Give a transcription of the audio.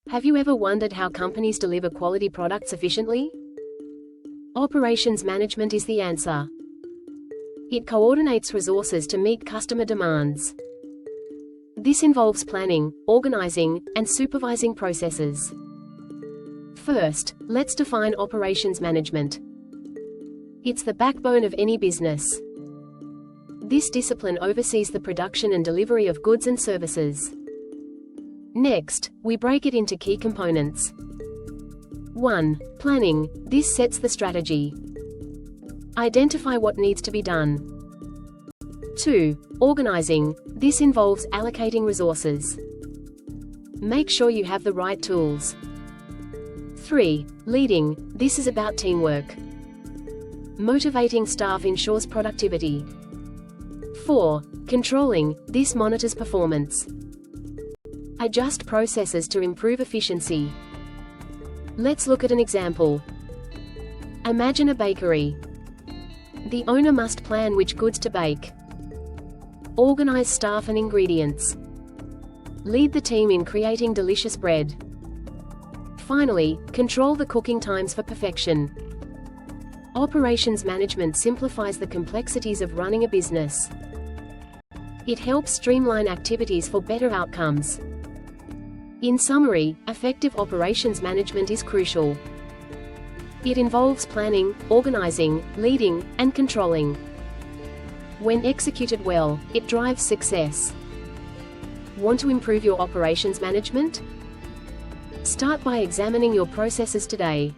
Have you ever wondered how companies deliver quality products efficiently? Operations management is the answer. It coordinates resources to meet customer demands. This involves planning, organizing, and supervising processes. First, let's define operations management. It's the backbone of any business. This discipline oversees the production and delivery of goods and services. Next, we break it into key components. 1. Planning. This sets the strategy. Identify what needs to be done. 2. Organizing. This involves allocating resources. Make sure you have the right tools. 3. Leading. This is about teamwork. Motivating staff ensures productivity. 4. Controlling. This monitors performance. Adjust processes to improve efficiency. Let's look at an example. Imagine a bakery. The owner must plan which goods to bake. Organize staff and ingredients. Lead the team in creating delicious bread. Finally, control the cooking times for perfection. Operations management simplifies the complexities of running a business. It helps streamline activities for better outcomes. In summary, effective operations management is crucial. It involves planning, organizing, leading, and controlling. When executed well, it drives success. Want to improve your operations management? Start by examining your processes today.